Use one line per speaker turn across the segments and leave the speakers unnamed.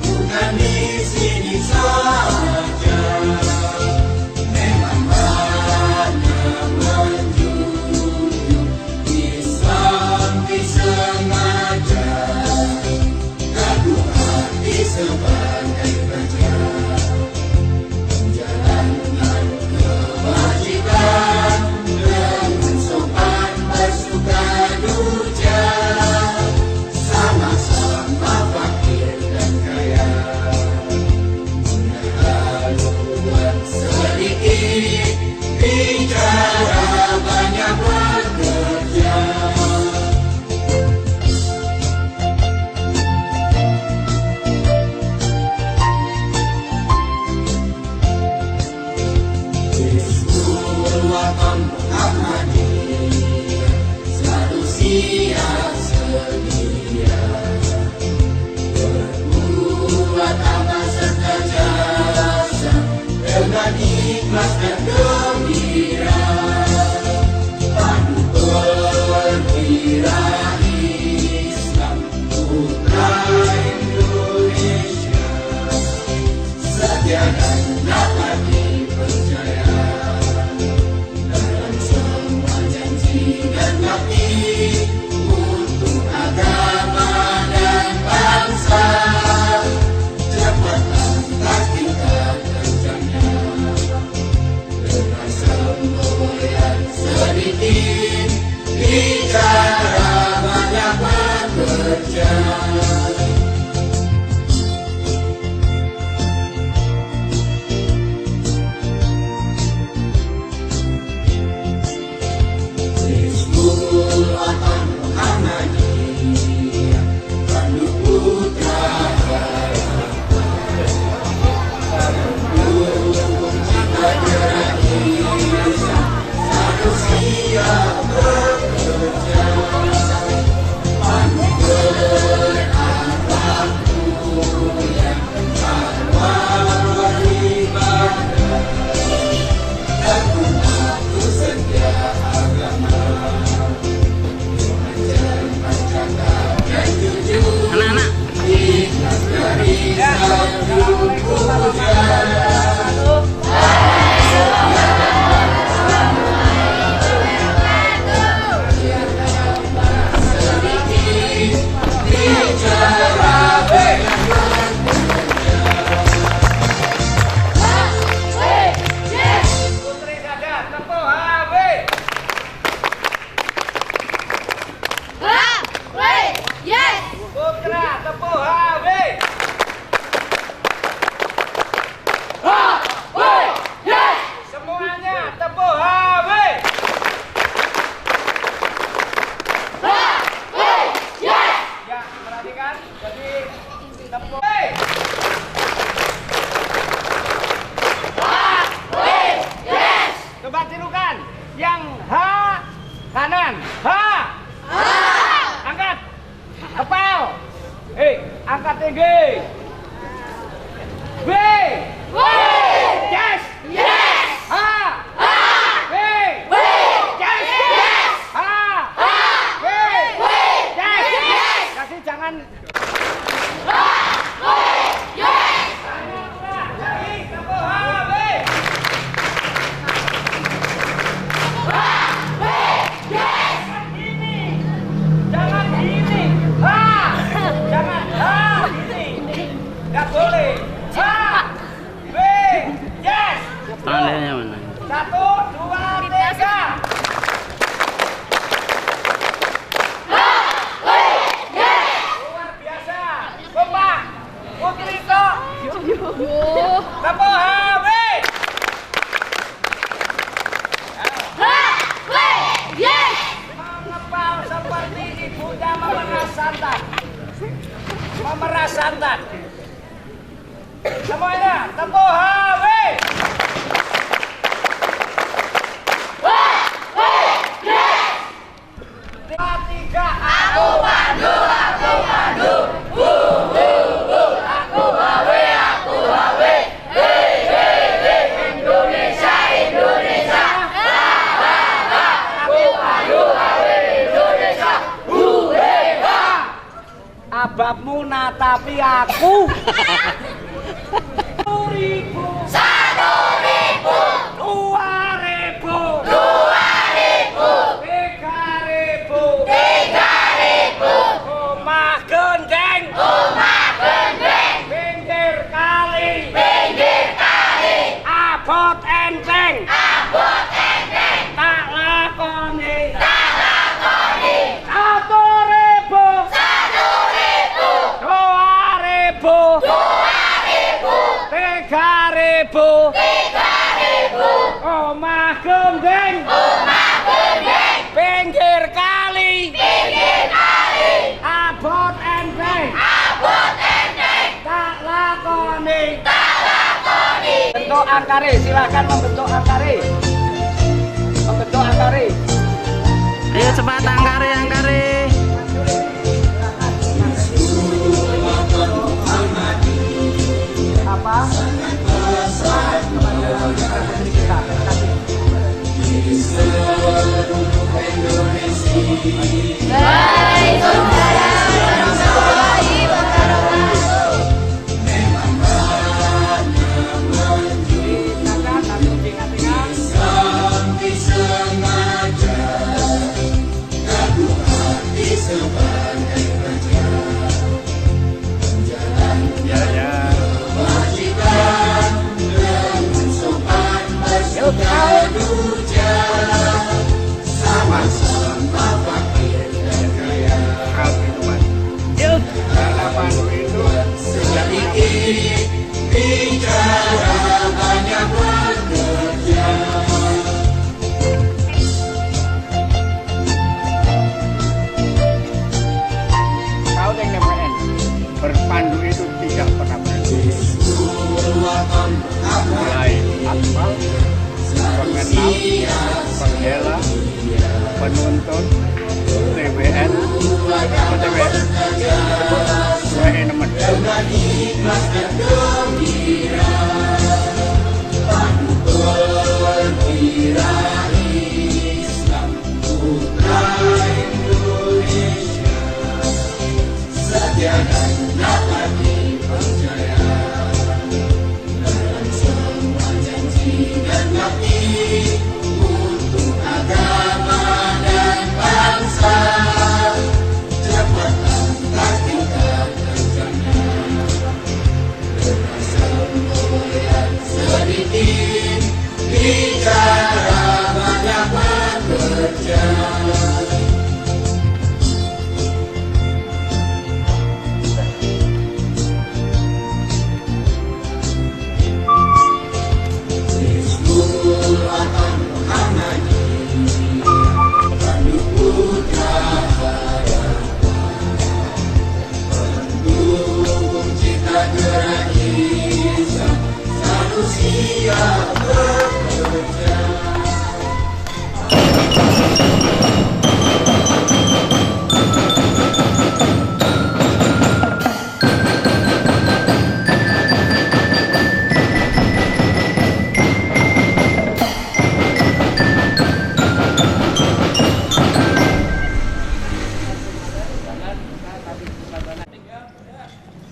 bukan di sini saja. Memang hanya menjunjung Islam disengaja, kaku hati sebagai kerja, menjalankan kewajiban dengan sopan bersuka duka, sama-sama fakir dan kaya, haluan sedikit, bicara banyak bekerja. Hizbul Wathan Muhammadiyah selalu siap sedia, berbuat amal serta jasa dengan ikhlas dan gembira, pandu perwira Islam putra Indonesia, setia dan dapat dipercaya dalam semua janji dan bakti untuk agama dan bangsa. Cepat angkat tingkat kerjanya dengan semboyan sedikit, bicara banyak bekerja. Hizbul Wathan Muhammadiyah, pandu putra mendukung cita gerak Islam, selalu siap bekerja, pandu berakhlak mulia, awal ibadah, teguh waktu setia agama, dan jujur, ikhlas dari satu puja. Sedikit bicara banyak bekerja.
Putri Sadar, Tepuh HW. Putra Tepuh HW. Semuanya Tepuh HW. Ya, perhatikan. Jadi Tepuh coba tirukan. Yang H kanan. H. Angkat. Kepal. Angkat tinggi. B. Yes. H. B. Yes. H. B. Yes. Kasih jangan. Lagi Tepuh HW. Jangan gini. Jangan gini. Nggak boleh. H. B. Yes.
Tangannya mana?
1, 2, 3. Luar biasa. Kompak. Putri Tok. Tepuh HW. Mengepal seperti ibunya memeras santan. Memeras santan. Semuanya Tepuh HW. Tiga. Aku pandu. Aku HW. Indonesia. Aku pandu HW Indonesia. bapmu natapi aku. 1.000, 2.000, 3.000, omah gendeng, pinggir kali, abot enteng, tak lakoni, 1.000, 2.000, 3.000, omah gendeng, pinggir kali, abot enteng, tak lakoni. Bentuk angkare, silakan membentuk angkare. Membentuk angkare.
Ayo cepat angkare.
Apa?
Berpandu itu tidak pernah berhenti. Mulai akmal, pengenal, penggela, penuntun, TBN,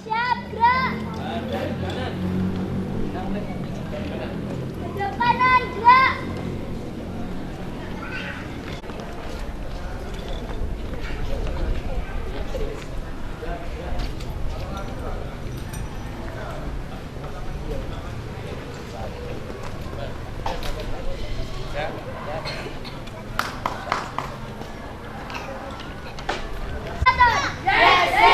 Siap, gerak. Ke kanan, gerak. Yes,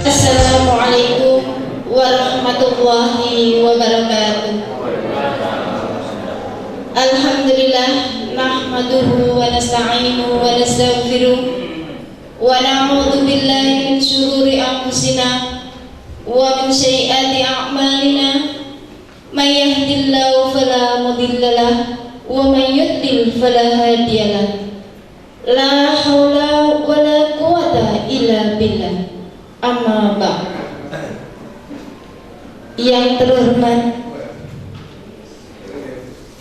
Assalamualaikum warahmatullahi wabarakatuh. Alhamdulillah nahmaduhu wa nasta'inuhu wa nastaghfiruh wa na'udzu billahi min syururi anfusina wa min sayyiati a'malina. May yahdihillahu fala mudilla lahu wa may yudlil fala hadiya lahu. La haula wa la quwwata illa billah. Amma ba'd. Yang terhormat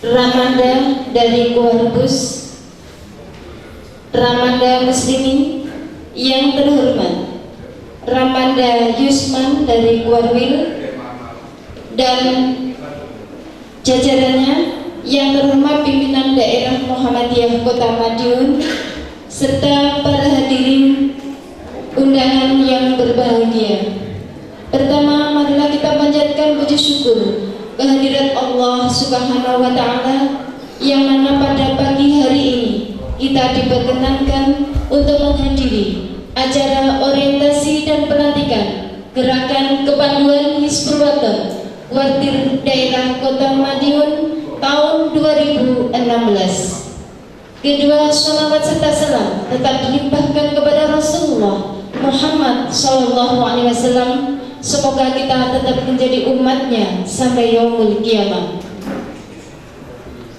Ramanda dari Kuarbus, Ramanda Muslimin. Yang terhormat Ramanda Yusman dari Kuarwil dan jajarannya. Yang terhormat pimpinan daerah Muhammadiyah Kota Madiun serta para hadirin undangan yang berbahagia. Pertama, marilah kita panjatkan puji syukur kehadirat Allah Subhanahu wa Ta'ala yang mana pada pagi hari ini kita diperkenankan untuk menghadiri acara orientasi dan pelantikan gerakan kepanduan Hizbul Wathon Kuartir Daerah Kota Madiun tahun 2016. Kedua, sholawat serta salam tetap dilimpahkan kepada Rasulullah Muhammad SAW. Semoga kita tetap menjadi umatnya sampai yaumul qiyamah.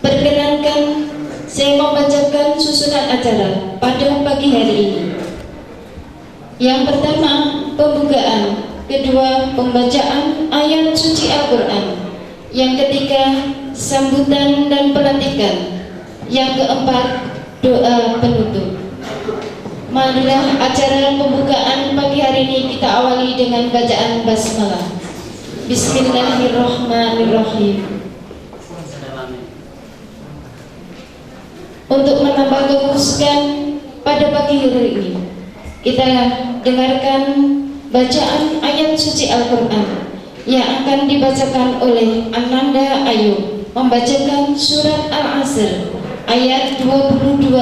Perkenankan saya membacakan susunan acara pada pagi hari ini. Yang pertama, pembukaan. Kedua, pembacaan ayat suci Al-Quran. Yang ketiga, sambutan dan pelantikan. Yang keempat, doa penutup. Marilah acara pembukaan pagi hari ini kita awali dengan bacaan basmalah. Bismillahirrahmanirrahim. Untuk menambah kekhususan pada pagi hari ini, kita dengarkan bacaan ayat suci Al-Quran yang akan dibacakan oleh Ananda Ayu, membacakan surat Al-Asr ayat 22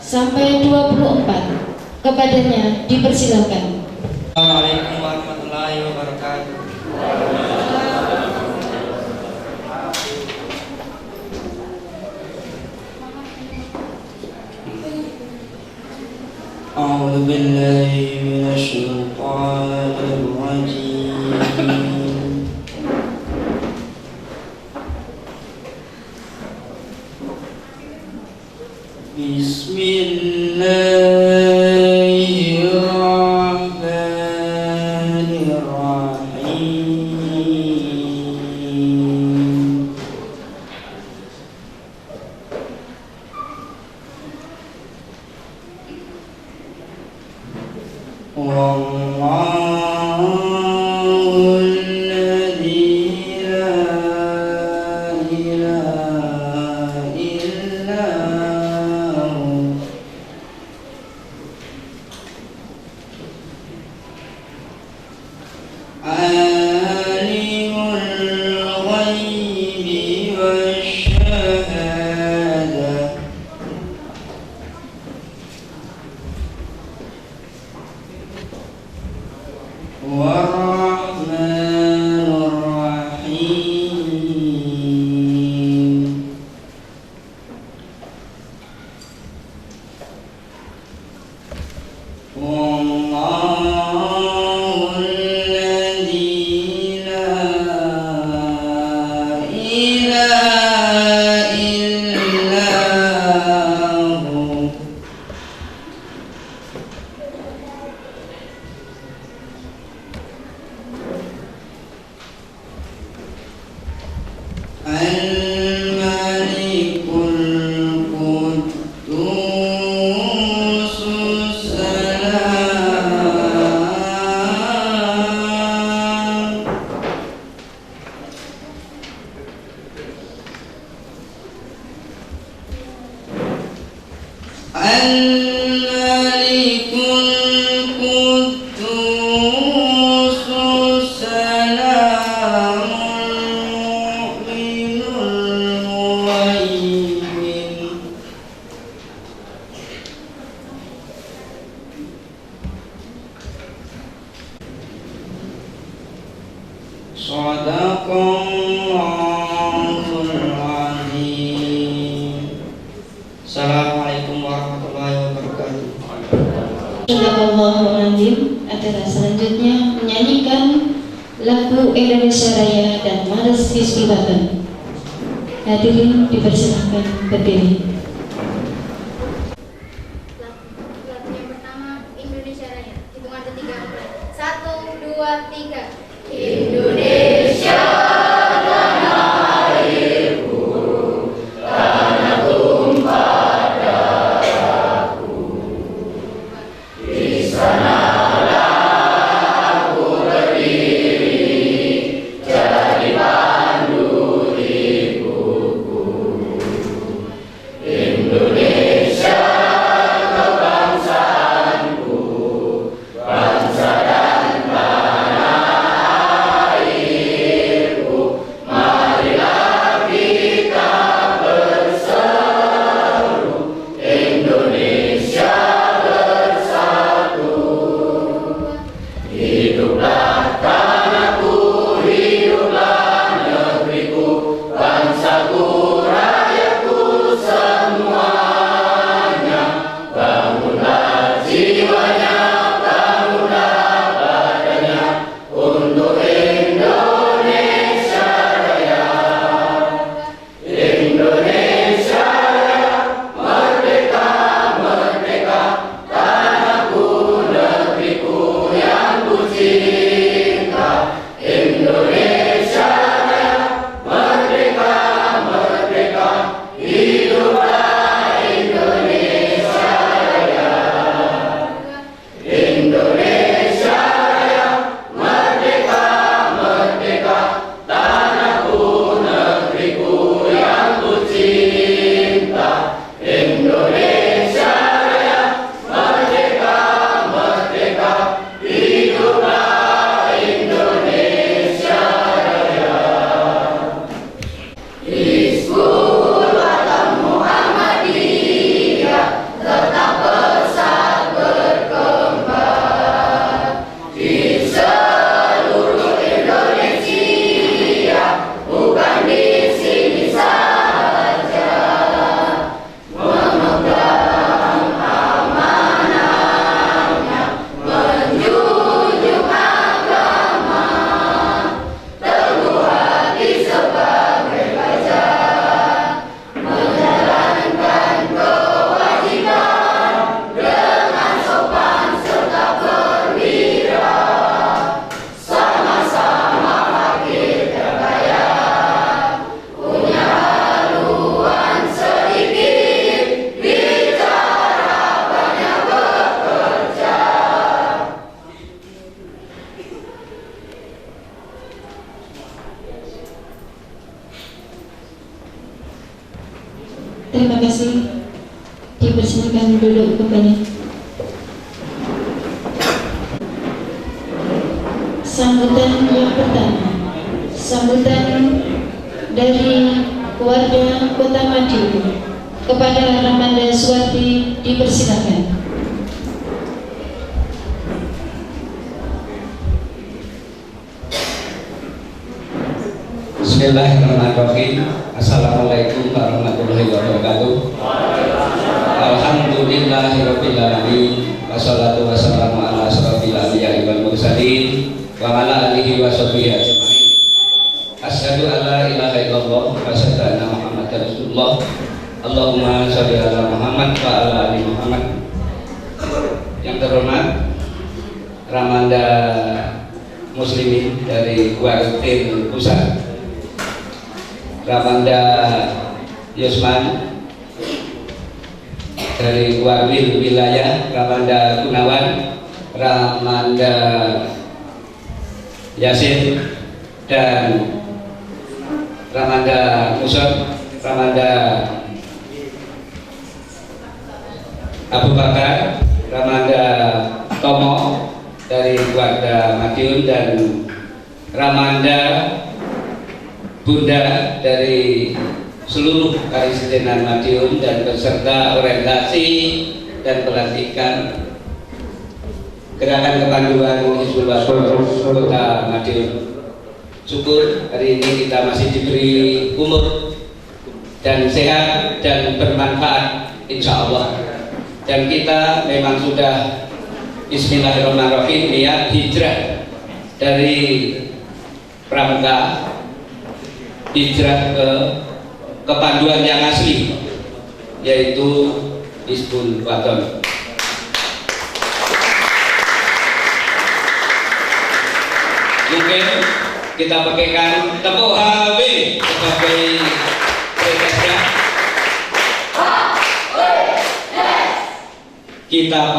sampai 24. Kepadanya dipersilakan.
Assalamualaikum warahmatullahi wabarakatuh. A'udzu billahi minasy syaithanir rajim. Bismillahirrahmanirrahim. Wallahul ladzi la ilaha illa hu. Alimul ghaibi wasyahadah. War-Rahmanur Rahim. Wallahul ladzi la ilaha illa hu. Al-Malikul Quddusus Salam. Al-Malikul Quddusus Salamul Mu'minul Muhaimin. Shadaqallahul azim. Assalamualaikum warahmatullahi wabarakatuh.
Bismillahirrahmanirrahim. Acara selanjutnya menyanyikan lagu Indonesia Raya dan Males Hisbibatan. Hadirin dipersilakan berdiri.
Lagu yang pertama Indonesia Raya. Hitungan ketiga mulai. 1, 2, 3. Indonesia.
Terima kasih. Dipersilakan duduk kembali. Sambutan yang pertama, sambutan dari keluarga Kota Madiun kepada Ramanda Suwarti, dipersilakan.
Bismillahirrahmanirrahim. Assalamualaikum warahmatullahi wabarakatuh. Alhamdulillahirabbil alamin. Wassalatu wassalamu ala asrofil anbiya'i wal mursalin wa ala alihi wa sahbihi ajmain. Asyhadu an la ilaha illallah wa asyhadu anna Muhammadar Rasulullah. Allahumma shalli ala Muhammad wa ala ali Muhammad. Yang terhormat Ramanda Muslimin dari Kuartil Pusat, Ramanda Yusman dari Warwil Wilayah, Ramanda Gunawan, Ramanda Yasin, dan Ramanda Musab, Ramanda Abu Bakar, Ramanda Tomo dari keluarga Madiun, dan Ramanda Bunda dari seluruh Karisidenan Madiun dan peserta orientasi dan pelantikan Gerakan Kepanduan Hizbul Wasol Kota Madiun. syukur hari ini kita masih diberi umur dan sehat dan bermanfaat insya Allah. Dan kita memang sudah bismillahirrahmanirrahim niat hijrah dari Pramuka, hijrah ke kepanduan yang asli, yaitu Hizbul Wathon. Mungkin kita pakaikan tepuk HW sebagai pretextnya. Kita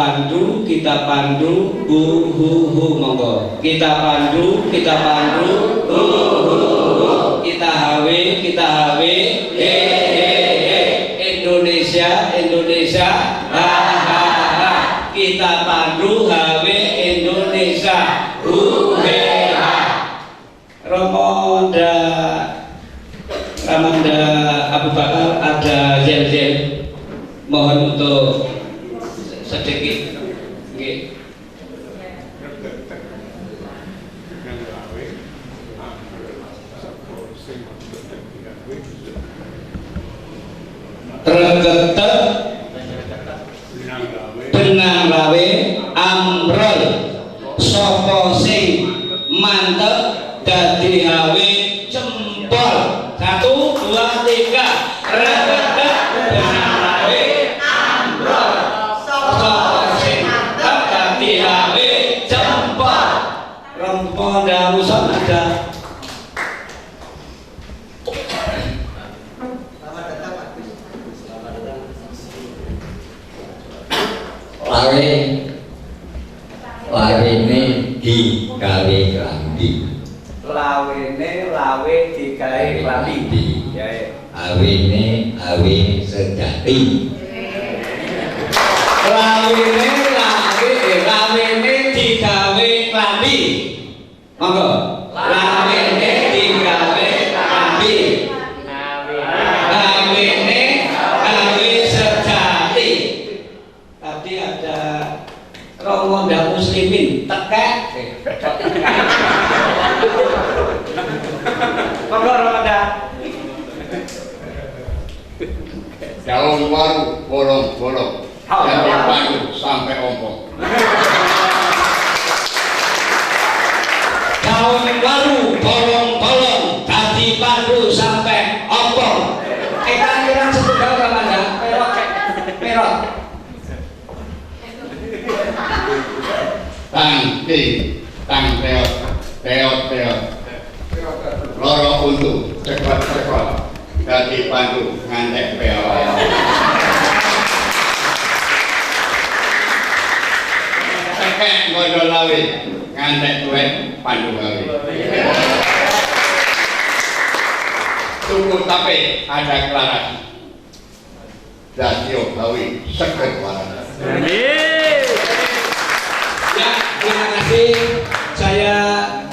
pandu, hu hu hu, monggo. Kita pandu, hu hu hu. Kita HW, he he he. Indonesia, ha ha ha. Kita pandu HW Indonesia, hu he ha. Ramanda Abu Bakar ada zel-zel, mohon untuk sedikit nggih. Regetet benang gawe amrol sapa sing mantep dadi gawe jempol. 1, 2, 3. Regetet benang gawe amrol sapa sing mantep dadi gawe jempol. Rompong darusan ada.
Lawene digawe klambi.
Lawene lawe digawe klambi.
Awene awe sejati.
Lawene digawe klambi. Monggo. Lawene digawe klambi. Lawene awe sejati. Tadi ada Romonda Muslimin tekek. Monggo Romonda.
Daun waru bolong-bolong dari Bandung sampai Ompong.
Daun waru bolong-bolong dari Bandung sampai Ompong. Kira-kira setunggal Romonda. Merot.
Tang teot loro untu cepat dari Bandung ngantek peot. Tekek ngono lawe ngantek duit Bandung lawe. Tuku tape ada kelaras. Dasio lawe seket waras.
Ya, terima kasih. Saya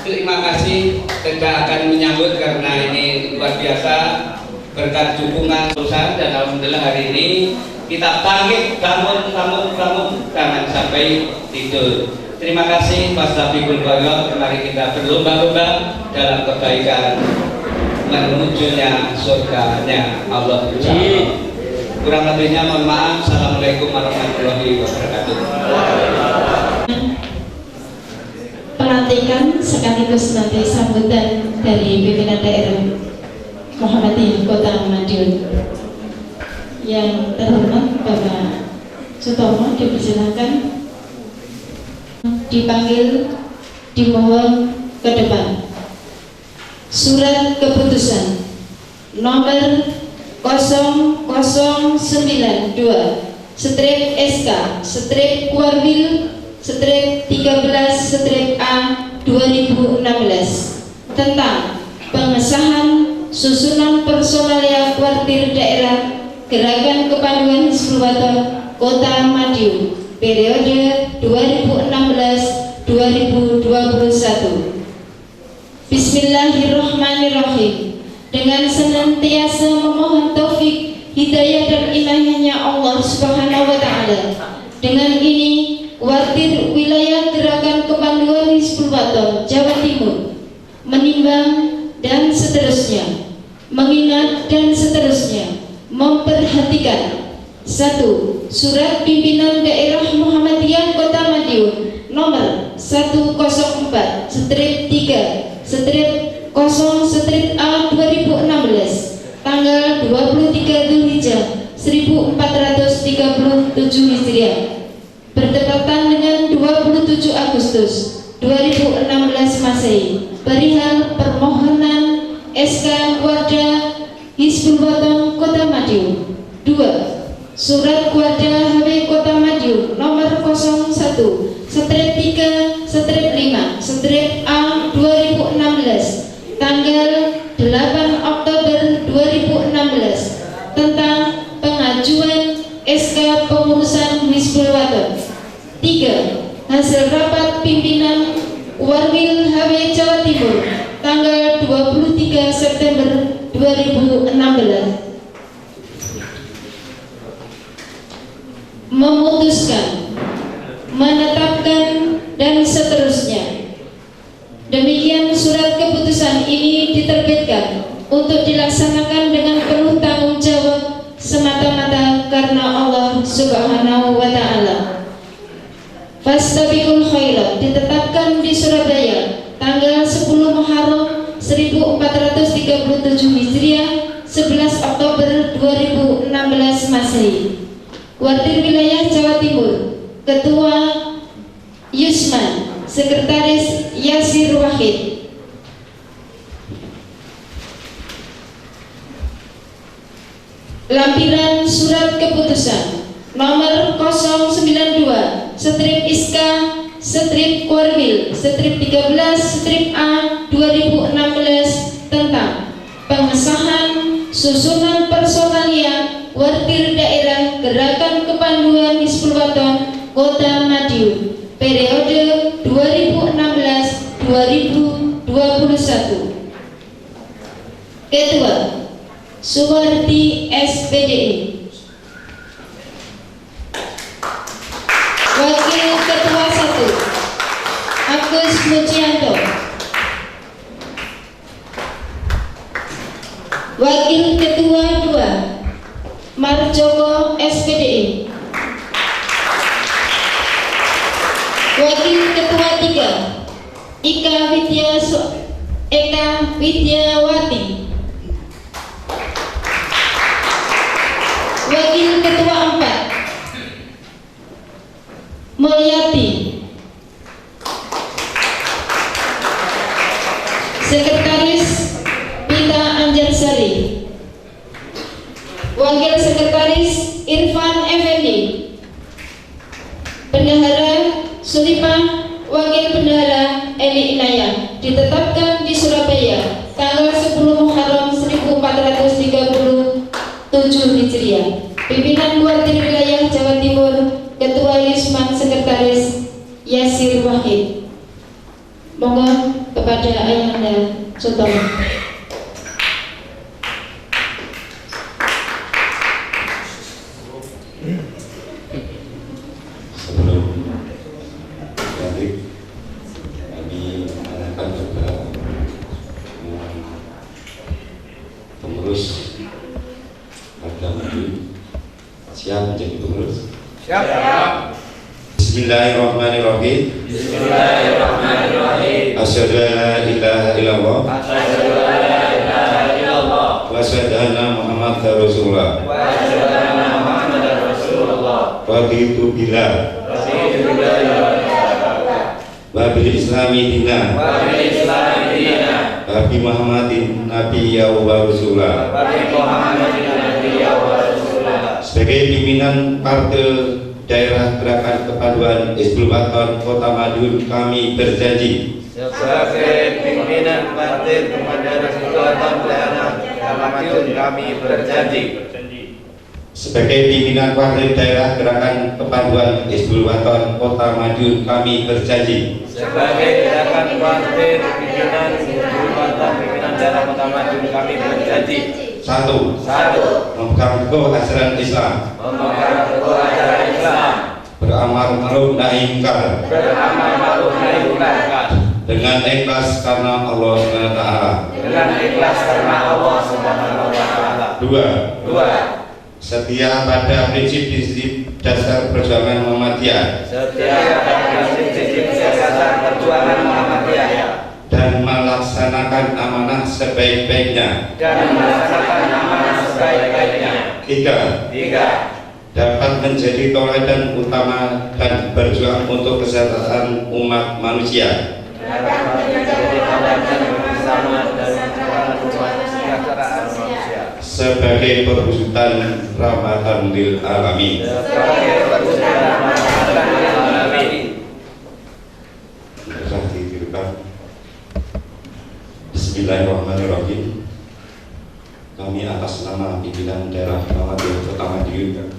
terima kasih tidak akan menyambut karena ini luar biasa berkat dukungan perusahaan dan alhamdulillah hari ini kita bangkit bangun jangan sampai tidur. Terima kasih Mas Tabibul Boyo. Mari kita berlomba-lomba dalam kebaikan menujunya surganya Allah Subhanahu. Kurang lebihnya mohon maaf. Assalamualaikum warahmatullahi wabarakatuh.
Pelantikan sekaligus nanti sambutan dari pimpinan daerah Muhammadiyah Kota Madiun. Yang terhormat Bapak Sutomo dipersilakan dipanggil, dimohon ke depan. Surat keputusan nomor 00-SK/Kuarwil/13/A/2016 tentang pengesahan susunan personalia kuartir daerah Gerakan Kepanduan Hizbul Wathon Kota Madiun periode 2016-2021. Bismillahirrahmanirrahim. Dengan senantiasa memohon taufik, hidayah dan inayahnya Allah Subhanahu wa Ta'ala. Dengan ini, kuartir wilayah Gerakan Kepanduan Hizbul Wathon Jawa Timur menimbang, dan seterusnya, mengingat dan seterusnya, memperhatikan. 1. Surat Pimpinan Daerah Muhammadiyah Kota Madiun nomor 104/3/0/A 2016 tanggal 23 Dzulhijjah 1437 Hijriah bertepatan dengan 27 Agustus 2016 Masehi, perihal permohonan SK Warda Hizbul Waton Kota Madiun. 2. Surat Warda HW Kota Madiun nomor 01/3/5/A 2016 tanggal 8 Oktober 2016 tentang pengajuan SK pengurusan Hizbul Waton. 3. Hasil rapat pimpinan Warwil HW Jawa Timur tanggal 23 September 2016 memutuskan, menetapkan, dan seterusnya. Demikian surat keputusan ini diterbitkan untuk dilaksanakan dengan penuh tanggung jawab semata-mata karena Allah Subhanahu wa Ta'ala. Fastabiqul khairat ditetapkan di Surabaya tanggal 10 Muharram 1437 Hijriah 11 Oktober 2016 Masehi. Wardir Wilayah Jawa Timur, Ketua Yusman, Sekretaris Yasir Wahid. Lampiran surat keputusan nomor 092/ISK/Warwil/13/A 2016 tentang pengesahan susunan personalia Wardir Daerah Gerakan Kepanduan Hizbul Waton Kota Madiun periode 2016-2021. Ketua Suwardi SPDI. Wakil Ketua 1 Agus Mujianto. Wakil Ketua 2 Marjoko SPDI. Wakil Ketua 3 Eka Widyawati. Wakil Ketua 4 Mulyati. Sekretaris Pita Anjarsari. Wakil Sekretaris Irfan Effendi. Bendahara Suripah, Wakil Bendahara Eli Inayah ditetapkan di Surabaya tanggal 10 Muharram 1437 Hijriah. Pimpinan Wardir Wilayah Jawa Timur, Ketua Yusman, Sekretaris Yasir Wahid. Monggo kepada Ayahanda Sutomo.
Siap menjadi pengurus?
Siap.
Bismillahirrahmanirrahim.
Bismillahirrahmanirrahim.
Asyhadu an la ilaha illallah.
Asyhadu an la ilaha illallah.
Wa asyhadu anna Muhammadar Rasulullah.
Wa asyhadu anna Muhammadar Rasulullah.
Raditu billah.
Raditu billah.
Wa bil islami dina.
Wa bil islami dina.
Wa bi Muhammadin nabiyya wa rasulah.
Wa bi Muhammadin nabiyya wa rasulah.
Sebagai pimpinan Partai Daerah Gerakan Kepanduan Hizbul Waton Kota Madiun, kami berjanji
sebagai pimpinan Partai Kepanduan Hizbul Waton Kota Madiun, kami berjanji
sebagai pimpinan Partai Daerah Gerakan Kepanduan Hizbul Waton Kota Madiun, kami berjanji
sebagai gerakan Partai pimpinan Hizbul Waton pimpinan daerah Kota Madiun, kami berjanji
1. Memegang teguh ajaran Islam,
beramal
beramal ma'ruf nahi munkar, dengan ikhlas karena Allah SWT.
Dengan ikhlas karena Allah Subhanahu wa taala.
2.
2.
Setia pada prinsip-prinsip dasar perjuangan Muhammadiyah
Setia pada prinsip dasar perjuangan Muhammadiyah
dan melaksanakan amanah sebaik-baiknya.
dan melaksanakan amanah sebaik-baiknya.
3.
3.
Dapat menjadi teladan utama dan berjuang untuk kesejahteraan umat manusia
Dapat menjadi teladan bersama dan kesejahteraan manusia.
sebagai perwujudan rahmatan lil alamin.
Sebagai perwujudan rahmatan lil alamin.
Bismillahirrahmanirrahim. Kami atas nama pimpinan daerah Muhammadiyah Kota Madiun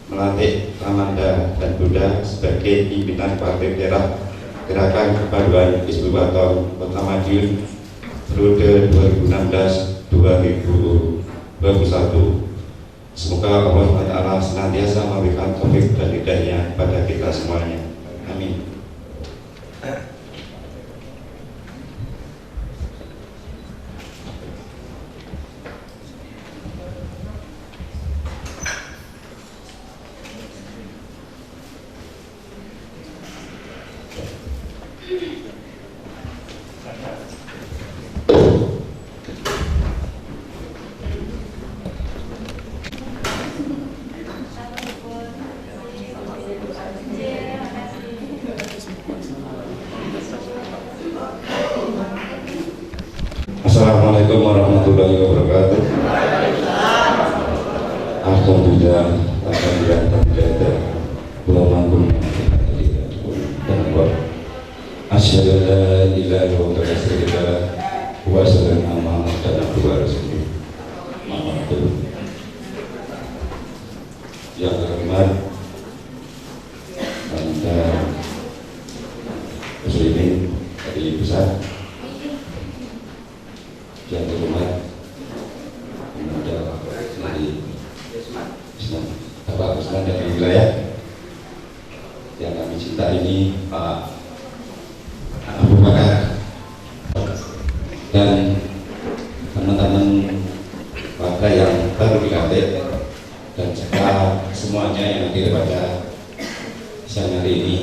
melantik Ramanda dan Bunda sebagai pimpinan partai daerah Gerakan Kebaruan Hizbul Wathon Kota Madiun periode 2016-2021. Semoga Allah SWT senantiasa memberikan taufik dan hidayahnya pada kita semuanya. Amin. Assalamualaikum warahmatullahi wabarakatuh. Alhamdulillah, asyhadu an la ilaha illallah wa asyhadu anna Muhammadan abduhu wa rasuluh. Yang terhormat Anda muslimin dari besar, yang terhormat pemuda dari Bapak Usman dari wilayah yang kami cinta ini, Pak Abu Bakar, dan teman-teman warga yang baru dilantik, dan juga semuanya yang hadir pada siang hari ini.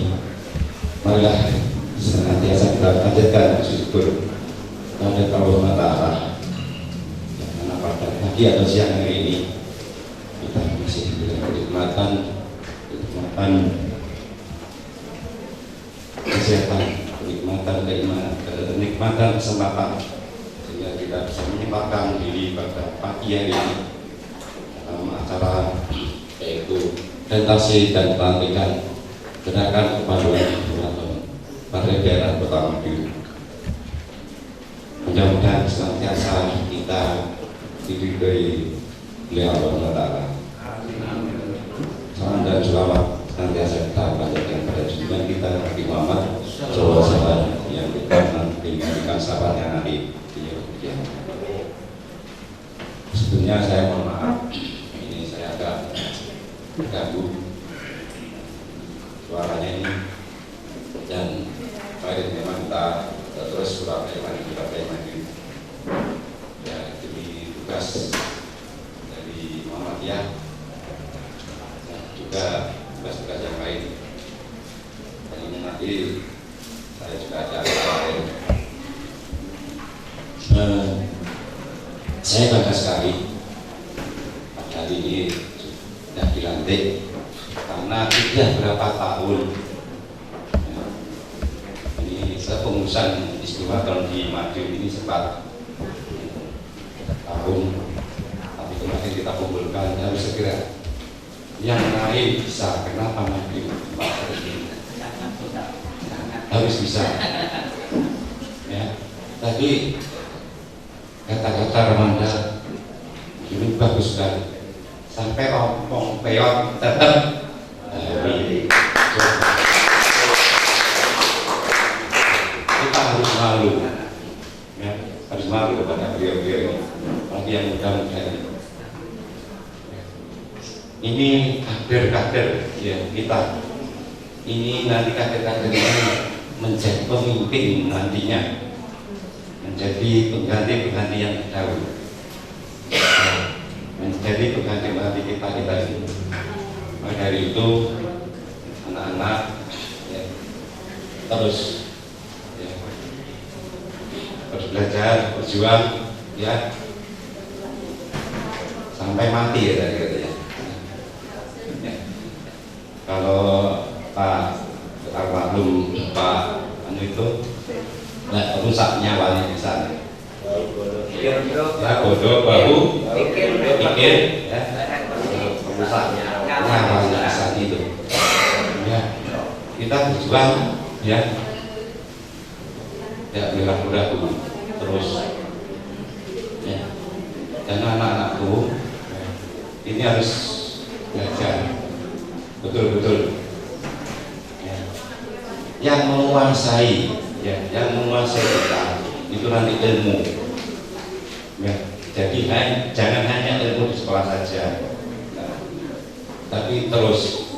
Marilah senantiasa kita panjatkan syukur kepada Allah Ta'ala yang mana pada pagi atau siang hari ini kita masih diberikan kenikmatan kesehatan, kenikmatan kesempatan sehingga kita bisa menyempatkan diri pada pagi hari ini dalam acara yaitu presentasi dan pelantikan Gerakan Kebaruan Hizbul Wathon Partai Daerah Kota Madiun. Mudah-mudahan senantiasa kita diridhoi oleh Allah Ta'ala. Salam dan sholawat senantiasa kita panjatkan pada junjungan kita Nabi Muhammad SAW yang kita meninggalkan sahabatnya Nabi. Sebetulnya saya mohon maaf, ini saya agak terganggu suaranya ini, dan kemarin memang kita terus Surabaya maju ya demi tugas dari Muhammadiyah dan juga tugas-tugas yang lain. Dan ini nanti saya juga ada lain. Saya bangga sekali pada hari ini sudah dilantik, karena sudah berapa tahun kepengurusan Hizbul Wathon di Madiun ini sempat tahun, tapi kemarin kita kumpulkan harus segera yang lain bisa. Kenapa Madiun harus bisa ya? Tadi kata-kata Ramanda ini bagus sekali, sampai rompong peot tetap kita harus malu ya, harus malu kepada beliau-beliau ini, apalagi yang muda-muda ini kader-kader ya kita ini, nanti kader-kader ini menjadi pemimpin nantinya, menjadi pengganti yang dahulu, menjadi pengganti kita ini. Maka dari itu anak-anak ya, terus belajar, berjuang ya sampai mati ya tadi katanya. Ya. Kalau Pak almarhum Pak itu rusak nyawanya di sana. Ya bodoh bahu pikir ya rusak nyawanya di sana itu. Ya kita berjuang ya ragu-ragu terus ya. Dan anak-anakku ini harus belajar betul-betul ya. Yang menguasai kita itu nanti ilmu ya. Jadi jangan hanya ilmu di sekolah saja, nah, tapi terus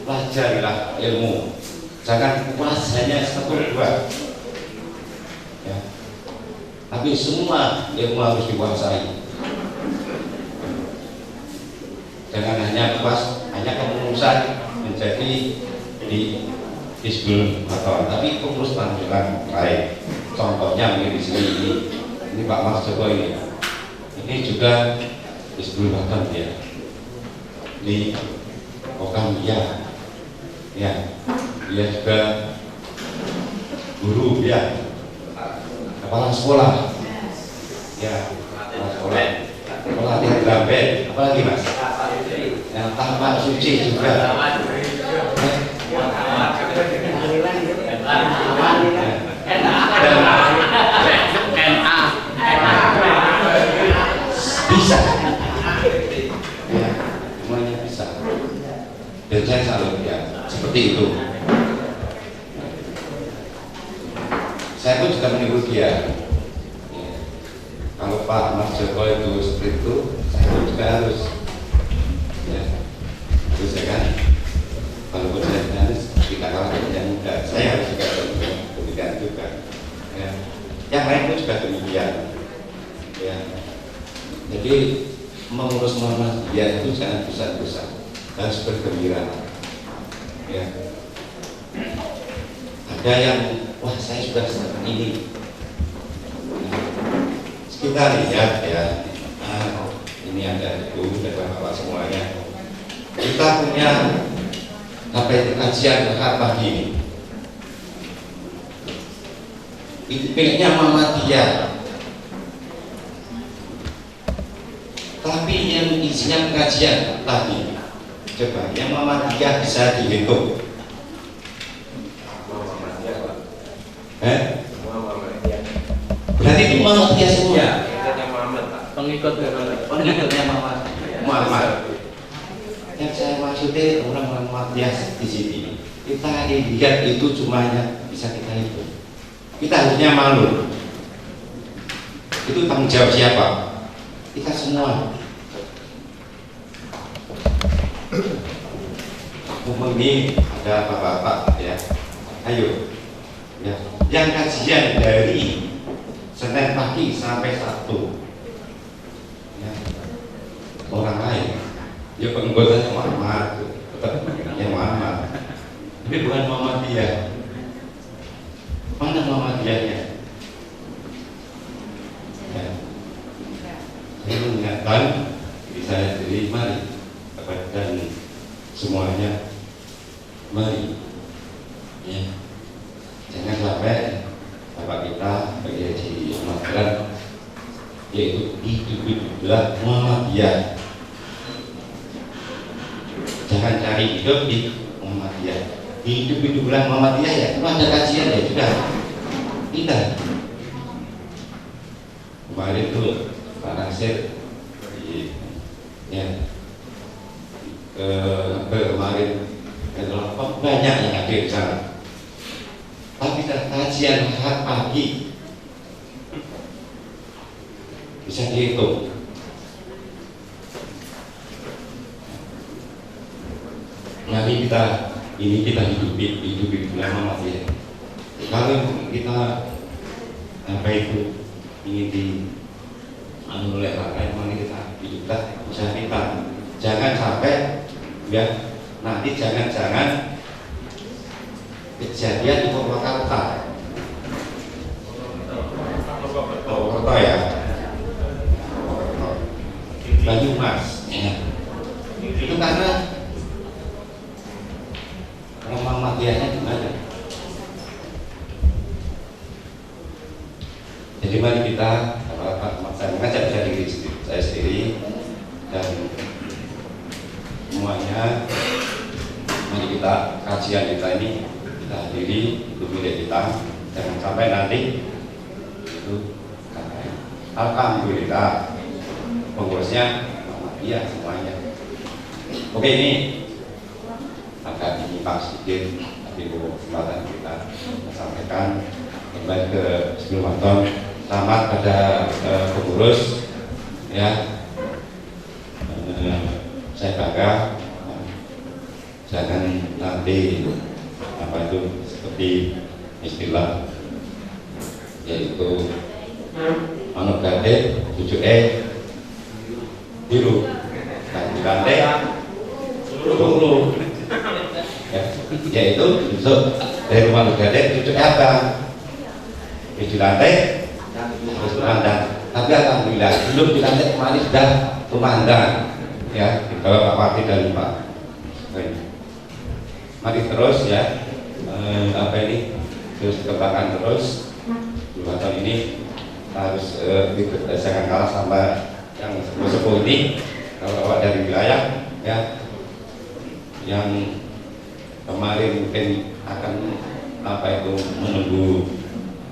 pelajarilah ilmu, jangan puas hanya 1-2 ya. Tapi semua ilmu harus dikuasai. Jangan hanya puas hanya kepengurusan menjadi di Hizbul Waton, tapi pengurus panjuran baik. Contohnya mungkin di sini ini Pak Mas Joko ini juga Hizbul Waton ya. Ini Okamia ya, dia juga guru ya, kepala sekolah ya, kepala sekolah, pelatih drum band, apa lagi Mas? Yang tamat suci juga. Bisa ya, semuanya bisa. Dan saya salut ya, seperti itu. Saya pun juga meniru dia ya. Kalau Pak Mas Joko itu seperti itu, saya pun juga harus ya, harus ya kan. Kalau benar-benar kita kalah dengan muda, saya harus juga demikian juga ya. Yang lain pun juga demikian ya. Jadi mengurus Muhammadiyah itu jangan besar-besar, harus bergembira ya. Ada yang wah saya sudah seperti ini nah, kita lihat ya, ini ada itu dan apa semuanya. Kita punya apa itu kajian pagi itu miliknya Muhammadiyah, tapi yang isinya pengajian tadi coba yang Muhammadiyah bisa dihitung berarti itu Muhammadiyah semua pengikutnya Muhammad. Yang saya maksudnya orang Muhammadiyah di sini kita lihat itu cuma bisa kita hitung. Kita harusnya malu. Itu tanggung jawab siapa? Kita semua. Ini ada bapak-bapak ya. Ayo. Ya. Yang kajian dari Senin pagi sampai Sabtu. Ya. Orang lain. Ya penggotanya Muhammad. Tetap yang Muhammad. Ini bukan Muhammadiyah. Mana Muhammadiyahnya? Ya. Saya mengingatkan diri saya sendiri, mari dan semuanya, mari ya. Jangan sampai bapak kita bagi Haji Ahmad yaitu hidup-hiduplah Muhammadiyah. Jangan cari hidup di Muhammadiyah. Hidup-hiduplah Muhammadiyah ya, itu ada kajian ya sudah. Tidak. Kemarin itu Pak Nasir ya kemarin banyak yang hadir di sana. Tapi kajian hari pagi bisa dihitung. Mari kita hidupi bulan Muhammadiyah. kalau kita apa itu ingin di oleh hal yang kita juga bisa kita jangan sampai ya nanti jangan-jangan kejadian di Purwakarta ya Banyumas ya. Itu karena Muhammadiyahnya gimana. Jadi mari kita saya mengajak diri saya sendiri dan semuanya, mari kita kajian kita ini kita hadiri, itu milik kita, jangan sampai nanti itu alhamdulillah pengurusnya Muhammadiyah semuanya. Oke, ini agak menyimpang sedikit, tapi kesempatan kita sampaikan kembali ke sebelum nonton. Selamat pada pengurus ya. Saya bangga, jangan nanti apa itu seperti istilah yaitu manuk gade 7E biru dan di lantai ya, yaitu besok dari manuk gade 7E abang di lantai harus memandang, tapi alhamdulillah belum di lantai kemarin sudah memandang ya, di bawah Pak Wati dan Pak. Mari terus ya, apa ini terus kembangkan terus 2 tahun ini harus jangan kalah sama yang sepuh ini. Kalau awak dari wilayah ya yang kemarin mungkin akan apa itu menunggu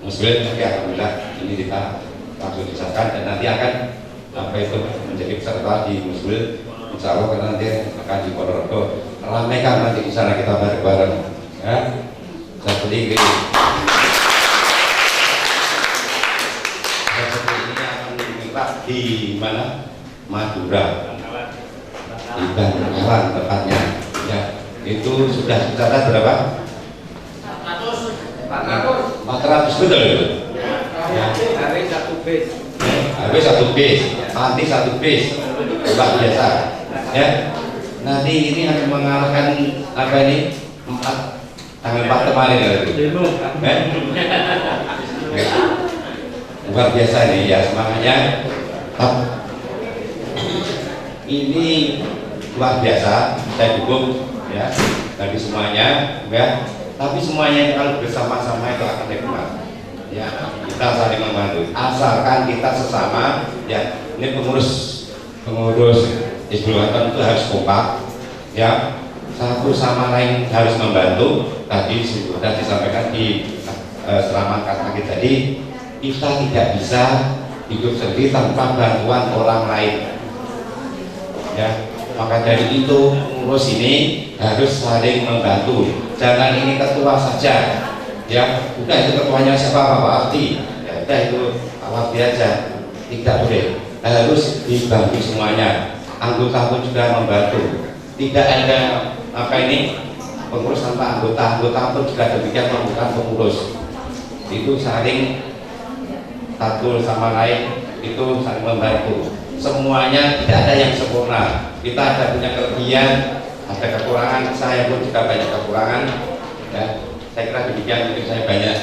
muslim, tapi alhamdulillah ini kita langsung disahkan dan nanti akan apa itu menjadi peserta di muslim. Insya Allah karena nanti akan di Ponorogo ramaikan nanti di sana kita bareng-bareng ya. Seperti ini akan diminta di mana Madura di Bangkalan tepatnya ya. Itu sudah dicatat berapa? 400 betul itu ya. Harus 1 bis, nanti 1 bis luar biasa ya. Nanti ini akan mengalahkan apa ini tanggal 4 kemarin ya. Luar biasa nih ya, semangatnya ini luar biasa, saya dukung ya dari semuanya ya. Tapi semuanya kalau bersama-sama itu akan nikmat ya, kita saling membantu asalkan kita sesama ya. Ini pengurus Hizbul Waton itu harus kompak ya, satu sama lain harus membantu. Tadi sudah disampaikan di selama kata kita tadi, kita tidak bisa hidup sendiri tanpa bantuan orang lain ya. Maka dari itu pengurus ini harus saling membantu. Jangan ini ketua saja ya, udah itu ketuanya siapa Pak Wati ya, udah itu Pak Wati aja, tidak boleh, harus dibantu semuanya. Anggota pun juga membantu, tidak ada apa ini pengurus tanpa anggota, anggota pun juga demikian bukan pengurus. Itu saling satu sama lain, itu saling membantu. Semuanya tidak ada yang sempurna, kita ada punya kelebihan, ada kekurangan. Saya pun juga banyak kekurangan ya. Saya kira demikian, mungkin saya banyak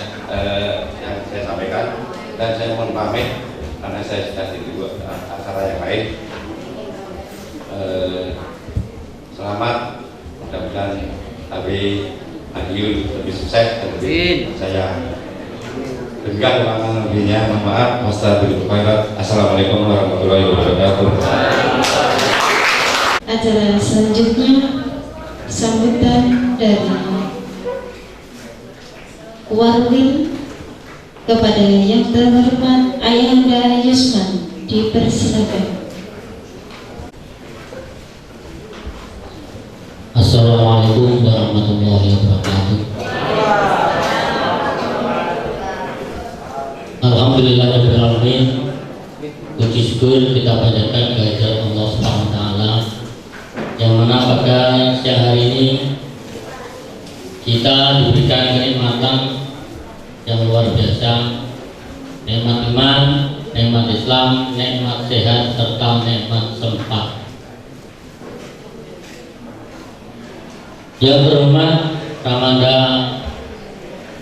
yang saya sampaikan dan saya mohon pamit karena saya sudah ditunggu acara yang lain. Selamat, mudah-mudahan Abi Madiun lebih sukses dan lebih saya berikan ulangan lebihnya. Mohon maaf. Assalamualaikum warahmatullahi wabarakatuh.
Acara selanjutnya sambutan dari Warwil kepada yang terhormat Ayahanda Yusman, dipersilakan.
Assalamualaikum warahmatullahi wabarakatuh. Alhamdulillahirabbil alamin. Puji syukur kita panjatkan kehadirat Allah Subhanahu wa taala yang mana pada siang hari ini kita diberikan kenikmatan luar biasa, nikmat iman, nikmat Islam, nikmat sehat, serta nikmat sempat. Yang terhormat Ramanda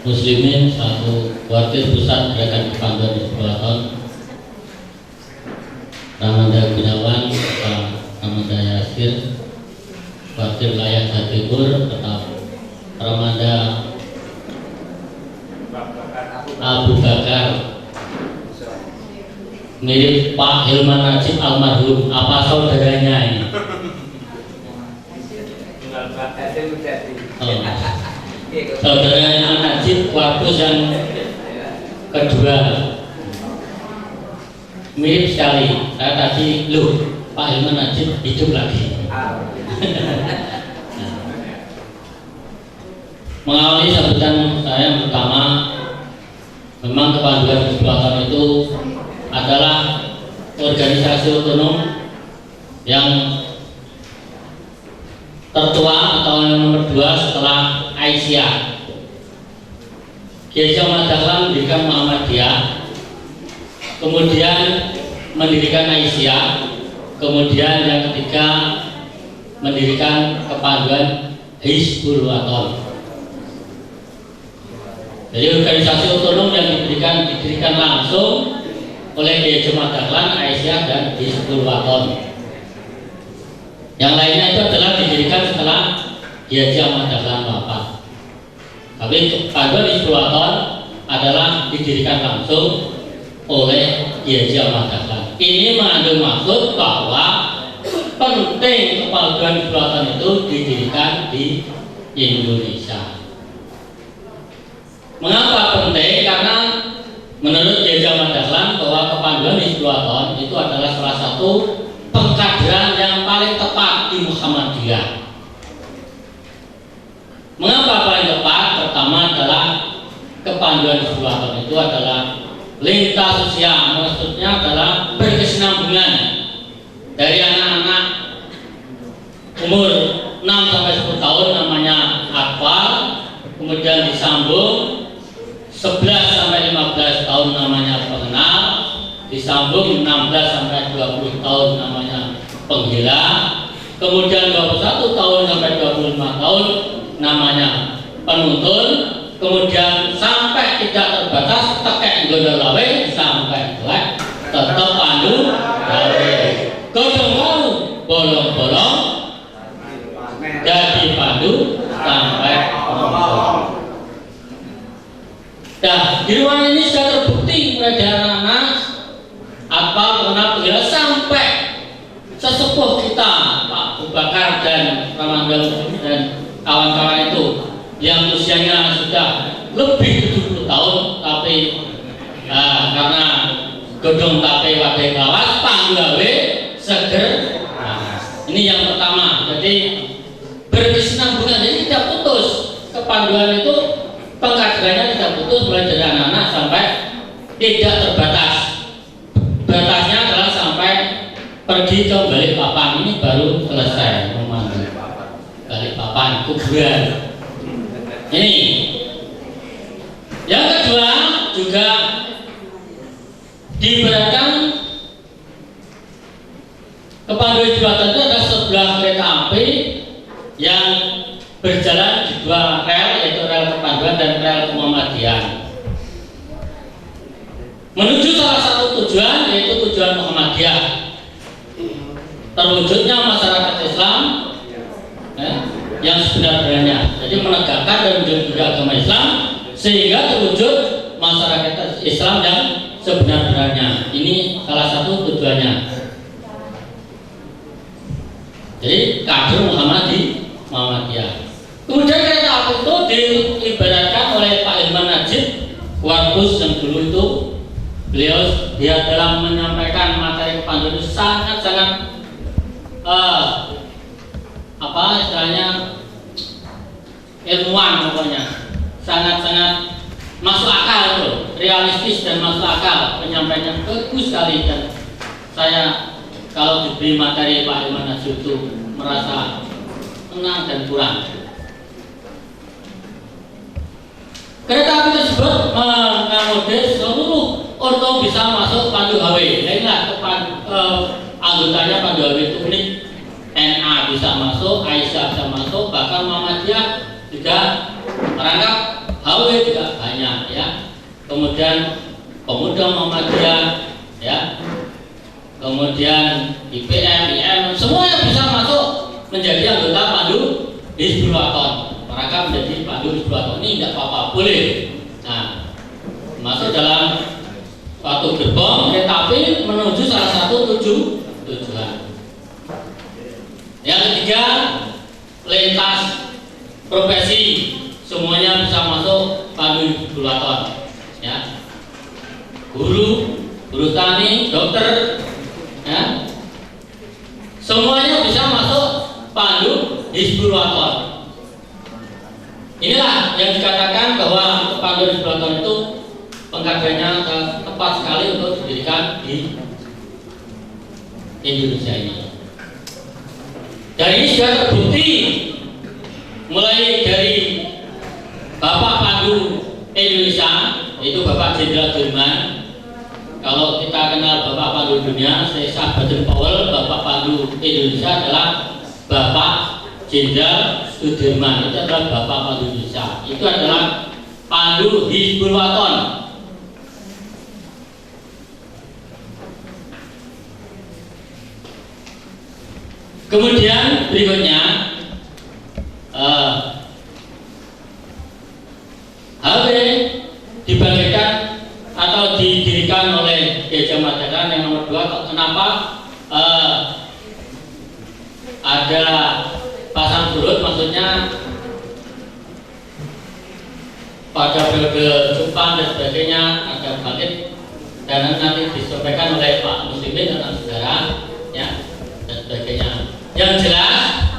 Muslimin selaku Wakil Pusat Gerakan Kepanduan Hizbul-Wathon, Ramanda Gunawan, Ramanda Yasir, Wakil Wilayah Jawa Timur, tetap Ramanda Abu Bakar, mirip Pak Hilman Najib almarhum, apa saudaranya ini? Oh. Saudara Hilman Najib Wapus yang kedua, mirip sekali. Saya tadi, loh, Pak Hilman Najib hidup lagi. Mengawali sambutan saya yang pertama, memang Kepanduan Hizbul-Wathon itu adalah organisasi otonom yang tertua atau yang nomor 2 setelah Aisyah. Kiai Ahmad Dahlan mendirikan Muhammadiyah, kemudian mendirikan Aisyah, kemudian yang ketiga mendirikan Kepanduan Hizbul-Wathon. Jadi organisasi otonom yang didirikan langsung oleh Kiai Ahmad Dahlan, Aisyah, dan Hizbul-Wathon. Yang lainnya itu adalah didirikan setelah Kiai Ahmad Dahlan wafat. Tapi Kepanduan Hizbul-Wathon adalah didirikan langsung oleh Kiai Ahmad Dahlan. Ini mengandung maksud bahwa penting Kepanduan Hizbul-Wathon itu didirikan di Indonesia. Mengapa penting? Karena menurut Kiai Ahmad Dahlan bahwa Kepanduan Hizbul-Wathon itu adalah salah satu pengkaderan yang paling tepat di Muhammadiyah. Mengapa paling tepat? Pertama adalah Kepanduan Hizbul-Wathon itu adalah lintas usia, maksudnya adalah berkesinambungan dari anak-anak umur 6 sampai 10 tahun namanya atfal, kemudian disambung 11 sampai 15 tahun namanya pengenal, disambung 16 sampai 20 tahun namanya penggila, kemudian 21 tahun sampai 25 tahun namanya penuntun, kemudian sampai tidak terbatas tekek gondolawe sampai telek tetap pandu gawe godong mau bolong-bolong jadi pandu sampai penuntun. Nah, di ruangan ini sudah terbukti mulai dari anak-anak apa mengenal penggila sampai sesepuh kita Pak Abu Bakar dan Ramanda dan kawan-kawan itu yang usianya sudah lebih 70 tahun tapi karena godong tape wadai lawas panggawe seger. Ini yang pertama. Jadi berkesinambungan, jadi tidak putus. Kepanduan itu pengkaderannya tidak putus mulai dari anak-anak sampai tidak terbatas. Batasnya adalah sampai pergi ke Balikpapan, ini baru selesai memanggil Balikpapan kuburan. Ini yang kedua juga diibaratkan Kepanduan Hizbul-Wathon itu ada sebelah kereta api yang berjalan di dua rel, yaitu rel Kepanduan dan rel Muhammadiyah, menuju salah satu tujuan, yaitu tujuan Muhammadiyah, terwujudnya masyarakat Islam yang sebenarnya. Jadi menegakkan dan menjunjung agama Islam sehingga terwujud masyarakat Islam yang sebenarnya. Ini salah satu tujuannya. Jadi kader Muhammadiyah. Kemudian kereta api itu diibaratkan oleh Pak Hilman Najib Wapus yang dulu itu, beliau dia dalam menyampaikan materi Kepanduan itu sangat-sangat apa istilahnya ilmuwan, pokoknya sangat-sangat masuk akal tuh, realistis dan masuk akal, penyampaiannya bagus sekali. Dan saya kalau diberi materi Pak Hilman Najib itu merasa tenang dan kurang. Kereta api tersebut mengakomodir seluruh orto bisa masuk Pandu HW. Nah, ingat anggotanya Pandu HW itu unik. NA bisa masuk, Aisyah bisa masuk, bahkan Muhammadiyah juga merangkap, HW juga banyak ya. Kemudian pemuda Muhammadiyah ya. Kemudian IPM, IM, semuanya bisa masuk menjadi anggota Pandu Hizbul Wathon. Mereka menjadi Pandu Hizbul Wathon ini tidak apa-apa, boleh. Nah, masuk dalam suatu gerbong kereta api menuju salah satu tujuan. Yang ketiga, lintas profesi, semuanya bisa masuk Pandu Hizbul Wathon. Ya, guru tani, dokter, ya, semuanya bisa masuk Pandu Hizbul Wathon. Inilah yang dikatakan bahwa Pandu Hizbul Wathon itu pengkadernya tepat sekali untuk didirikan di Indonesia ini. Dan ini sudah terbukti mulai dari Bapak Pandu Indonesia, yaitu Bapak Jenderal Sudirman. Kalau kita kenal Bapak Pandu dunia, Syekh Baden-Powell, Bapak Pandu Indonesia adalah Bapak Jenderal Sudirman. Itu adalah Bapak Pandu Indonesia. Itu adalah Pandu Hizbul Wathon. Kemudian berikutnya HW dibagikan atau didirikan oleh Gereja Madakan. Yang nomor 2, kenapa ada pasang surut, maksudnya pada periode Jepang dan sebagainya ada bangkit, dan nanti disampaikan oleh Pak Muslimin dan saudara ya, dan sebagainya. Yang jelas,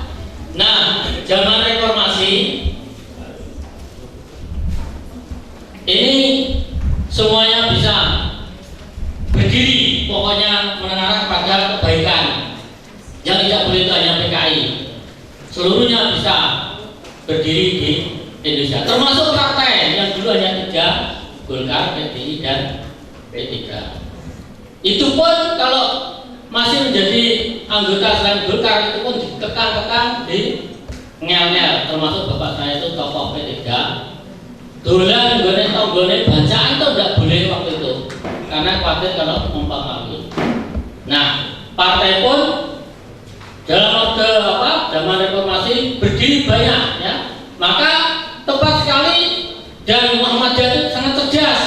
nah, zaman reformasi ini semuanya bisa berdiri, pokoknya mengarah pada kebaikan. Yang tidak boleh itu hanya PKI, seluruhnya bisa berdiri di Indonesia, termasuk partai yang dulu hanya 3, Golkar, PDI, dan P3. Itu pun kalau masih menjadi anggota selain Golkar, itu pun dikekang-kekang, di ngel-ngel, termasuk bapak saya itu tokoh P3. Dolan tonggone bacaan itu tidak boleh waktu itu, karena khawatir kalau mempengaruhi. Nah, partai pun dalam zaman reformasi berdiri banyak ya. Maka tepat sekali, dan Muhammadiyah itu sangat cerdas.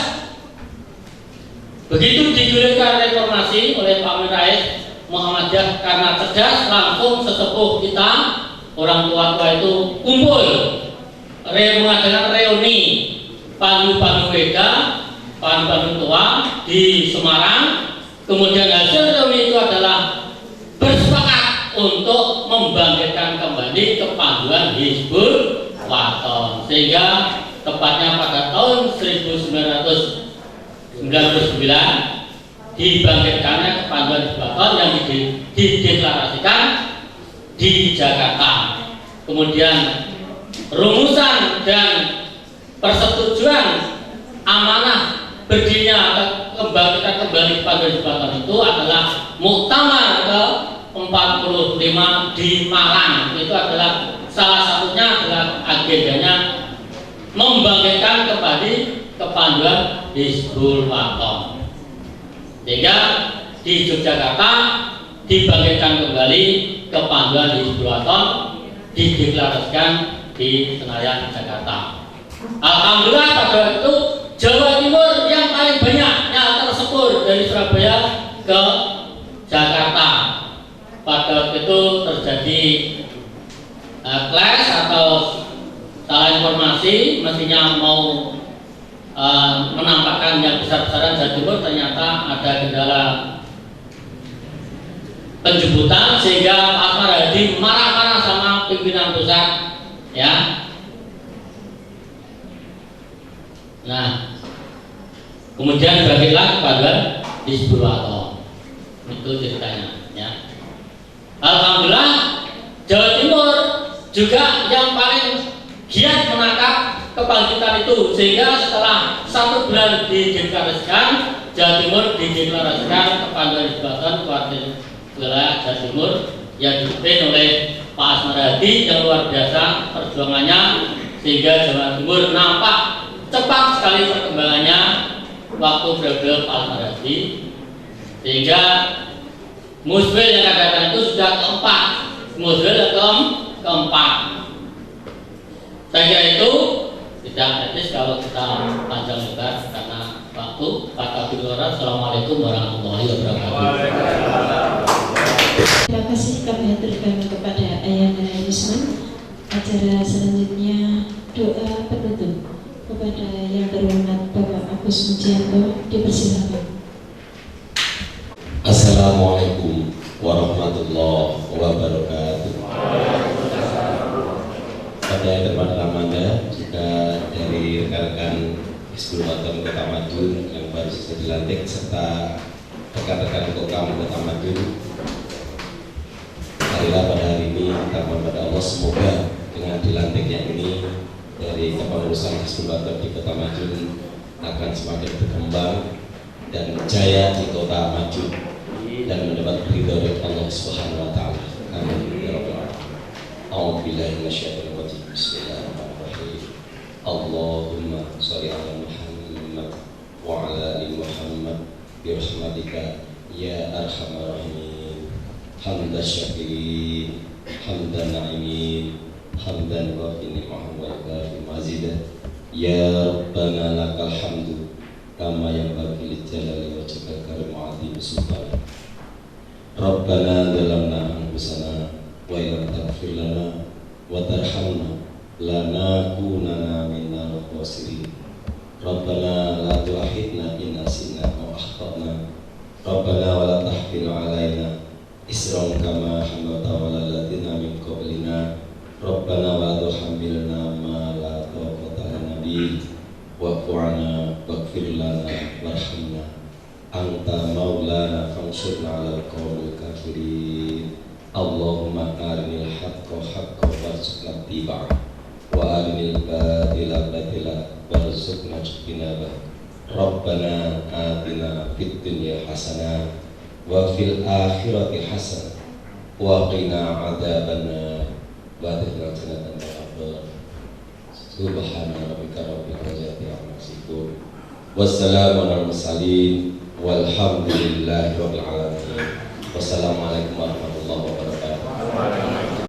Begitu digulirkan reformasi oleh Pak Amin Rais, Muhammadiyah karena cerdas langsung sesepuh kita, orang tua itu kumpul, mengadakan reuni Pandu Weda, Pandu tua di Semarang. Kemudian hasil reuni itu adalah bersepakat untuk membangkitkan kembali kepanduan Hizbul Wathon, sehingga tepatnya pada tahun 1999 dibangkitkannya kepanduan Hizbul Wathon yang dideklarasikan di Jakarta. Kemudian rumusan dan persetujuan amanah berdirinya kebangkitan kembali kepanduan Hizbul Wathon itu adalah Muktamar ke-45 di Malang. Itu adalah salah satunya adalah agendanya membangkitkan kembali kepanduan Hizbul Wathon, sehingga di Yogyakarta dibangkitkan kembali kepanduan Hizbul Wathon, dideklarasikan di Senayan, Jakarta. Alhamdulillah pada itu Jawa Timur yang paling banyaknya tersepur dari Surabaya ke Jakarta. Pada itu terjadi clash atau salah informasi, mestinya mau menampakkan yang besar-besaran Jawa Timur, ternyata ada kendala penjemputan, sehingga Pak Marhadi marah-marah sama pimpinan pusat ya. Nah, kemudian bangkitlah kepada Hizbul Wathon. Itu ceritanya ya. Alhamdulillah Jawa Timur juga yang paling giat menangkap kebangkitan itu, sehingga setelah 1 bulan dideklarasikan, Jawa Timur dideklarasikan Kebangkitan Jabatan Wakil Wilayah Jawa Timur yang dipimpin oleh Pak Asmara Hadi yang luar biasa perjuangannya, sehingga Jawa Timur nampak cepat sekali perkembangannya waktu periode Pak Asmara Hadi, sehingga Musbil yang akan datang itu sudah keempat. Musbil keempat. Saya kira itu tidak etis kalau kita panjang lebar karena waktu. Assalamualaikum warahmatullahi wabarakatuh.
Terima kasih kami haturkan kepada Ayahanda Yusman. Acara selanjutnya doa penutup kepada yang terhormat Bapak Agus Mujianto, dipersilakan.
Assalamualaikum warahmatullahi wabarakatuh. Pada yang terhormat Ramanda, juga dari rekan-rekan Hizbul Waton Kota Madiun yang baru saja dilantik serta rekan-rekan Kokam Kota Madiun, marilah pada hari ini kita mohon pada Allah semoga dengan dilantiknya ini dari kepengurusan Hizbul Waton di Kota Madiun akan semakin berkembang dan jaya di Kota Madiun dan mendapat ridho dari Allah Subhanahu wa taala. Amin ya rabbal alamin. A'udzubillahi minasyaitonir rajim. Bismillahirrahmanirrahim. Allahumma shalli ala Muhammad wa ala ali Muhammad bi rahmatika ya arhamar rahimin. Hamdan syakirin, hamdan na'imin, hamdan wa fi ni'mah wa fi mazidah. Ya Rabbana lakal hamdu kama yanbaghi li jalali wajhikal karim wa 'azimi sultanik. Rabbana zalamna anfusana wa illam taghfir lana wa tarhamna lanakunanna minal khasirin. Rabbana la tu'akhidna in nasina aw akhtana. Rabbana wa la tahmil 'alaina isran kama hamalta 'alal ladzina min qablina. Rabbana wa la tuhammilna ma la taqata lana bihi wa'fu 'anna waghfir lana warhamna anta maulana fansurna 'alal qaumil kafirin. Allahumma arinil haqqa haqqan warzuqna ittiba'ah wa arinil batila batila warzuqna ijtinabah. Rabbana atina fid dunya hasanah wa fil akhirati hasanah wa qina adzabannar wa adkhilna jannatan ma'abad. Subhana rabbika rabbil izzati amma yasifun. Wassalamu alal mursalin walhamdulillahi rabbil alamin. Wassalamualaikum warahmatullahi wabarakatuh.